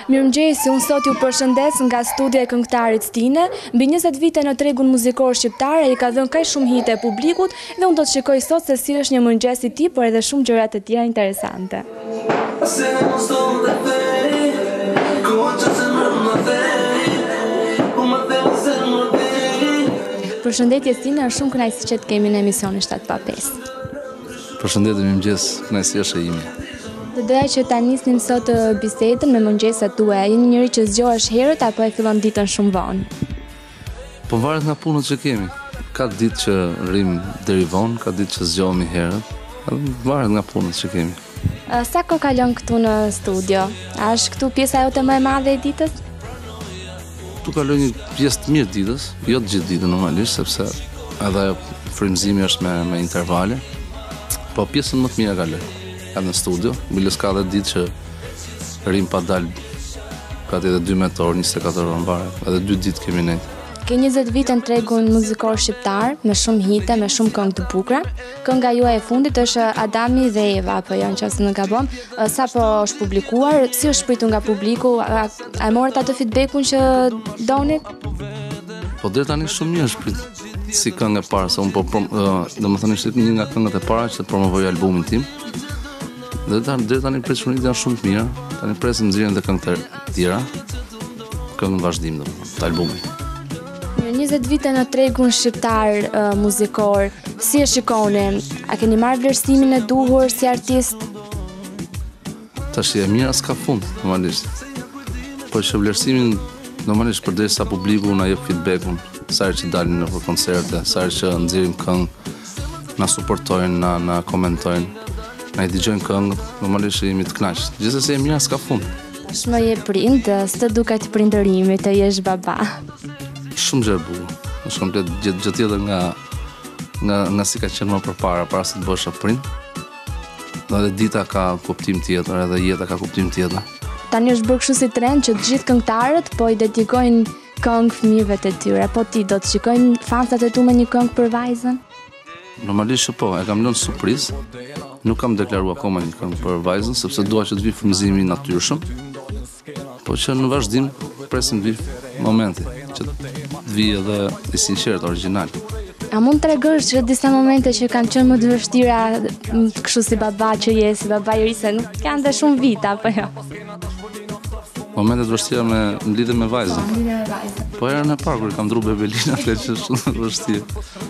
Mirëmëngjesi, unë sot ju përshëndes nga studia e këngëtarit Stine. Mbi 20 vite në tregun muzikor shqiptar, ai ka dhënë kaq shumë hite publikut dhe unë do të shikoj sot se si është një mëngjes i tij, por edhe shumë gjëra të tjera interesante. Përshëndetje Stine, është shumë kënaqësi që të kemi në emisionin 7/5. Përshëndetje, mirëmëngjes, kënaqësia është e ime. Të doja që ta nisnim sot bisedën me mëngjeset tuaja. Jeni njëri që zgjohesh herët apo e fillon ditën shumë vonë? Po varet nga punët që kemi. Ka ditë që rrim deri vonë, ka ditë që zgjohemi herët. Varet nga punët që kemi. Sa kohë kalon këtu në studio? A është këtu pjesa jote më e madhe e ditës? Tu kaloj një pjesë të mirë ditës, jo të gjithë ditën normalisht, sepse edhe frymëzimi është me intervale. Po pjesën më të mirë kaloj. Në studio, bilës ka dhe ditë që rrim pa dalë gati edhe 12 orë, 24 orë në bare, edhe 2 ditë kemi nejtë. Ke 20 vite në tregun muzikor shqiptar, me shumë hite, me shumë këngë të bukura. Kënga juaj e fundit është Adami dhe Eva, apo jo, nëse nuk gabon. Sa po është publikuar, si është shpritur nga publiku, a morët atë feedbackun që donit? Po deri tani shumë mirë është prit si këngë e parë, se unë domethënë ishte një nga këngët e para që promovoj albumin tim. Dhe deri tani pritshmëritë janë shumë të mira. Tani presim nxjerrjen dhe këngë të tjera. Këngë vazhdim të albumit. 20 vite në tregun shqiptar muzikor, si e shikoni? A keni marrë vlerësimin e duhur si artist? Tash e mira s'ka fund, normalisht. Po që vlerësimin normalisht përderisa publiku na jep feedbackun, sa herë që dalim në koncerte, sa herë që nxjerrim këngë, na suportojnë, na komentojnë. Na i dëgjojnë këngët, normalisht jemi të kënaqur. Gjithsesi e mira s'ka fund. Tashmë je prind, s'të duket prindërimi, të jesh baba. Shumë gjë e bukur. Është komplet gjë tjetër nga si ka qenë më përpara, para se të bësh prind. Edhe dita ka kuptim tjetër, edhe jeta ka kuptim tjetër. Tani është bërë kështu si trend që të gjithë këngëtarët po i dedikojnë këngë fëmijëve të tyre. Po ti do të shikojnë fansat e tu me një këngë për vajzën? Normalisht po, e kam lënë surprizë. Nuk kam deklaruar akoma një këngë për vajzën, sepse dua që të vi frymëzimi i natyrshëm. Po që në vazhdim presim të vi momenti, që të vi edhe i sinqert, origjinal. A mund të tregosh që disa momente që kanë qenë më të vështira kështu si baba që je, si baba i ri, se nuk kanë dhe shumë vite, apo jo? Momente të vështira në lidhje me vajzën. Po herën e parë kur kam ndru Bebelina, ka qenë shumë vështirë.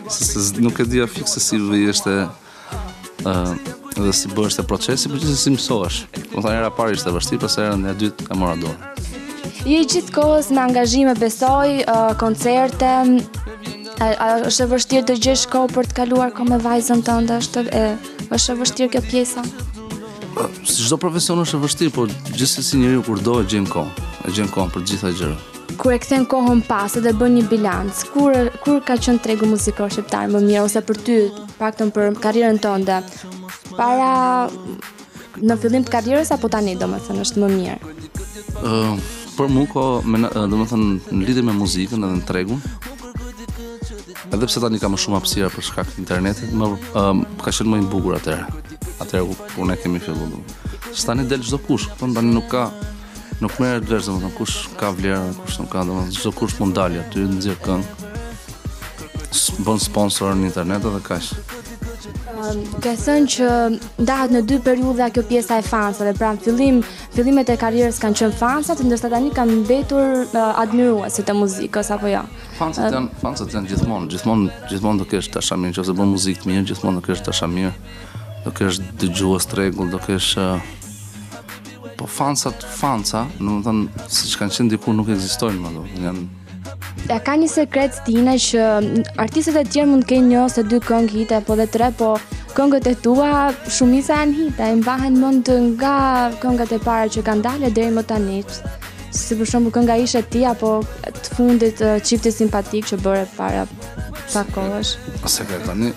Se nuk e dija fikse si ishte edhe si bëhesh procesi, por gjithsesi mësohesh. Do të thënë era e parë ishte vështirë, pastaj herën e dytë e mora dorë. Je gjithkohës me angazhime, besoj, koncerte. A është e vështirë të gjesh kohë për të kaluar kohë me vajzën tënde? Është e vështirë kjo pjesa? Si çdo profesion është e vështirë, por gjithsesi njeriu kur do e gjen kohën për të gjitha gjërat. Kur e kthen kohën pas dhe bën një bilanc, kur ka qenë tregu muzikor shqiptar më mirë, ose për ty, paktën për karrierën tënde? Para në fillim të karrierës apo tani, domethënë, është më mirë? Për mua, domethënë, në lidhje me muzikën edhe në tregun, edhe pse tani ka më shumë hapësira për shkak të internetit, ka qenë më i bukur atëherë kur ne kemi filluar. Tani del çdo kush, tani nuk merret vesh, domethënë kush ka vlerë, kush nuk ka, domethënë çdo kush mund dalë aty të nxjerr këngë. Bën sponsor në internet edhe kaq. Ka thënë që ndahet në 2 periudha kjo pjesa e fansave, pra fillimet e karrierës kanë qenë fansat, ndërsa tani kanë mbetur admiruesit e muzikës, apo jo? Fansat janë gjithmonë do kesh dashamirë, nëse bën muzikë të mirë, gjithmonë do kesh dashamirë, do kesh dëgjues të rregull, do kesh po fansa, domethënë siç kanë qenë diku nuk ekzistojnë më, janë. A ka një sekret Stine që artistët e tjerë mund të kenë 1 ose 2 këngë hite apo dhe 3, po këngët e tua shumica janë hite, e mbahen mend nga këngët e para që kanë dalë deri më tani. Si për shembull kënga Ishe ti apo të fundit Çifti simpatik që bëre para sa kohësh. Sekret tani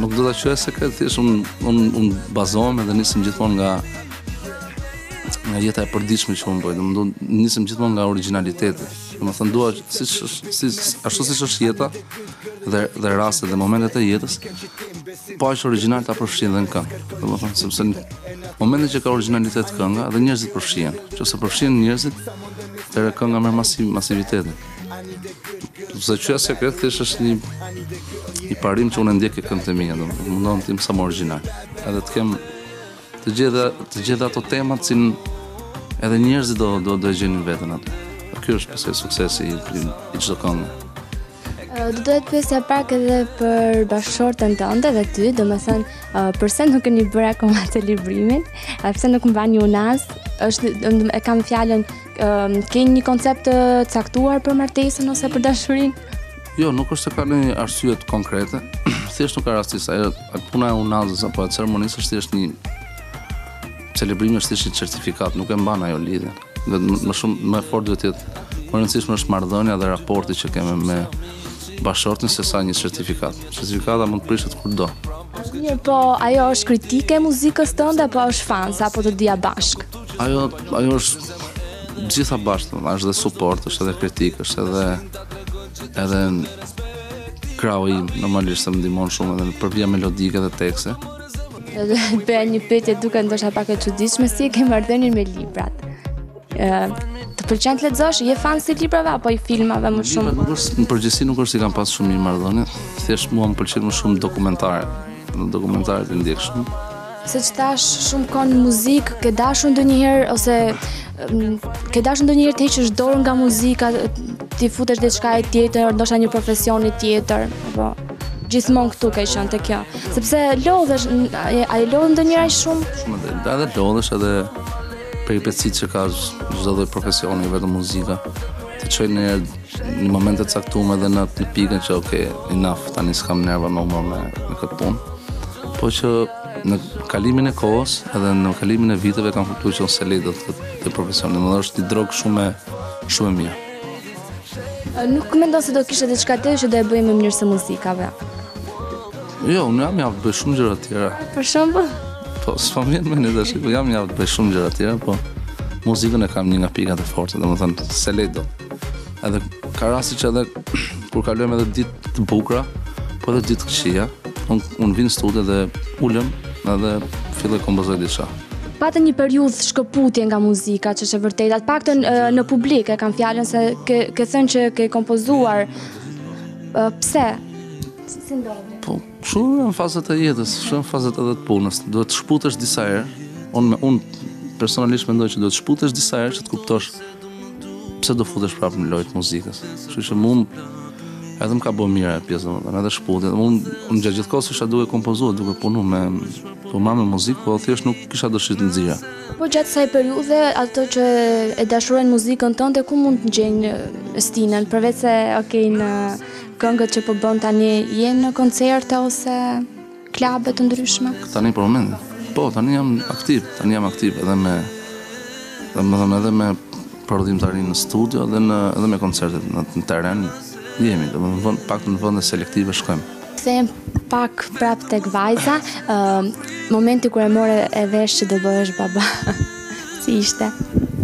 nuk do ta quaj sekret, thjesht unë bazohem edhe nisem gjithmonë nga jeta e përditshme që unë bëj, domethënë nisem gjithmonë nga origjinaliteti. Domethënë dua ashtu siç është jeta dhe rastet dhe momentet e jetës, po është origjinal ta përfshin edhe në këngë. Domethënë sepse momentin që ka originalitet kënga, dhe njerëzit përfshihen. Nëse përfshihen njerëzit, atëherë kënga merr masivitetin. Se qyja sekret thjesht është një parim që unë e ndjek e këngët e mia, mundohem të jem sa më origjinal. Edhe të kem të gjej ato temat që edhe njerëzit do e gjenin veten aty. Ky është pse suksesi i çdo këngë. Do të pyesja pak edhe për bashkëshortën tënde dhe ty, domethënë pse nuk keni bërë akoma atë librimin, pse nuk mbani unas, e kam fjalën keni një koncept të caktuar për martesën ose për dashurinë? Jo, nuk është se ka një arsye konkrete, thjesht nuk ka rastisë. Puna e unazës apo e ceremonisë është thjesht një celebrimi, është thjesht një certifikat, nuk e mban ajo lidhjen. Dhe më fort duhet të jetë, më rëndësishme është marrëdhënia dhe raporti që kemi me bashkëshortin se sa një certifikat. Certifikata mund të prishet kurdo. Mirë, po ajo është kritike e muzikës tënde apo është fans apo të dija bashk? Ajo është gjitha bashkë, është dhe suport, është edhe kritik, është edhe krau im, normalisht se më ndihmon shumë edhe në përvija melodike dhe tekste. Edhe bëja një pyetje duke ndoshta pak e çuditshme, si e ke marrëdhënien me librat? Të pëlqen të lexosh, je fan si librave apo i filmave më shumë? Në përgjithësi nuk është si kam pas shumë një marrëdhënie, thjesht mua më pëlqen më shumë dokumentarët. Dokumentarët e ndjek shumë. Se që thash shumë kohë në muzikë, ke dashur ndonjëherë ose ke dashur ndonjëherë të heqësh dorën nga muzika, ti futesh diçka tjetër, ndoshta një profesioni tjetër, apo gjithmonë këtu ke qenë te kjo. Sepse lodhesh, ai lodh ndonjëherë shumë. Shumë edhe lodhesh edhe peripecitë që ka çdo lloj profesioni, vetëm muzika. Të çojnë në momente të caktuara dhe në atë pikën që okay, enough, tani s'kam nerva më me këtë punë. Po që në kalimin e kohës edhe në kalimin e viteve kam kuptuar që ose lejtë të profesionit, më është një drogë shumë e mirë. Nuk mendon se do kishe diçka tjetër që do e bëjë më mirë se muzikave? Jo, unë jam javë të bëj shumë gjëra tjera. Për shembull? Po, s'po vjen më në dashi, po jam javë të bëj shumë gjëra tjera, po muzikën e kam një nga pikat e forta, domethënë se lejtë do. Edhe ka rasti që edhe kur kalojmë edhe ditë të bukura, po edhe ditë të këqija, unë vinë në studio dhe ulem edhe filloj kompozoj diçka. Patë një periudhë shkëputje nga muzika, që është e vërtetë, atë paktën në publik e kam fjalën se ke thënë që ke kompozuar. Pse? Si ndodhi? Po, shumë në fazat e jetës, shumë në fazat edhe të punës. Duhet të shputesh disa herë. Unë personalisht mendoj që duhet të shputesh disa herë që të kuptosh pse do futesh prapë në lojë të muzikës. Kështu që edhe më ka bërë mirë e pjesë, edhe shputje. Unë gjatë kohës isha duke kompozuar, duke punu me muzikë, po thjesht nuk kisha dëshirë të nxirra. Po gjatë kësaj periudhe, ato që e dashurojnë muzikën tënde, ku mund të gjejnë stinën? Përveç se në këngët që po bën tani, jenë në koncerte ose klabe të ndryshme? Tani për momentin. Po, tani jam aktiv edhe me prodhimtari në studio edhe me koncertet në teren. Jemi, pak në vënde selektive shkojmë. Kthehem pak prap tek vajza, momenti kur e more e vesh që do bëhesh baba. Si ishte?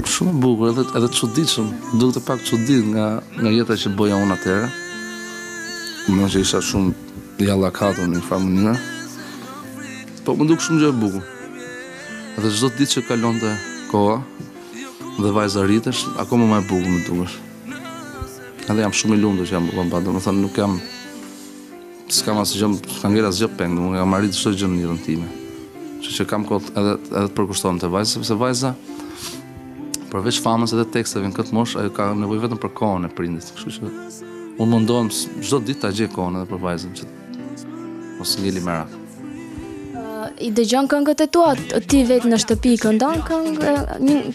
Shumë bukur, edhe çuditshëm, duket pak çudit nga jeta që bëja unë atëherë. Më që isha shumë jallakatur në një farë mënyrë. Po më duk shumë gjë e bukur. Edhe çdo ditë që kalonte koha dhe vajza rritesh, akoma më e bukur më dukesh. Edhe jam shumë i lumtur që jam baba, domethënë nuk jam s'kam asgjë, s'kam ngel asgjë peng, unë kam arrit çdo gjë në jetën time. Kështu që kam kohë edhe të përkushtohem te vajza, sepse vajza përveç famës edhe teksteve në këtë moshë, ajo ka nevojë vetëm për kohën e prindit. Kështu që unë mundohem çdo ditë ta gjej kohën edhe për vajzën që mos ngeli merak. I dëgjon këngët e tua, ti vetë në shtëpi këndon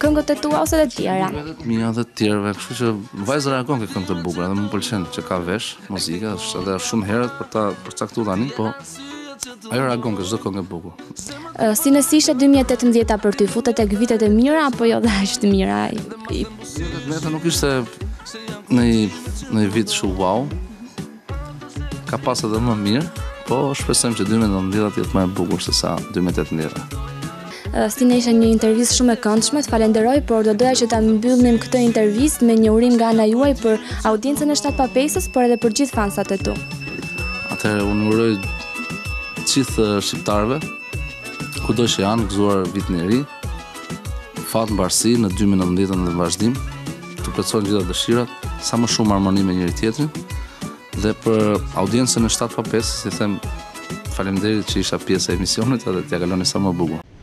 këngët e tua ose të tjera? Edhe të mia dhe të tjerëve, kështu që vajza reagon ke këngët e bukura dhe më pëlqen që ka vesh muzikë, është edhe shumë herët për ta përcaktuar tani, po ajo reagon ke çdo këngë e bukur. Si ishte 2018 për ty, futet tek vitet e mira apo jo dhe aq të mira? 2018 nuk ishte në vit shumë wow. Ka pas edhe më mirë. Po, shpresojmë që 2019 jetë më e bukur se sa 2018. Stina ishte një intervistë shumë e këndshme, të falenderoj, por do doja që ta mbyllnim këtë intervistë me një urim nga ana juaj për audiencën e 755-s, por edhe për gjithë fansat e tu. Atëherë unë uroj gjithë shqiptarëve Kudo që janë, gëzuar vitin e ri, fat mbarësi në 2019 dhe në vazhdim, të plotësojnë gjitha dëshirat, sa më shumë harmoni me njëri tjetrin, dhe për audiencën e 7 pa 5, si them, faleminderit që isha pjesë e emisionit edhe t'ja kaloni sa më bukur.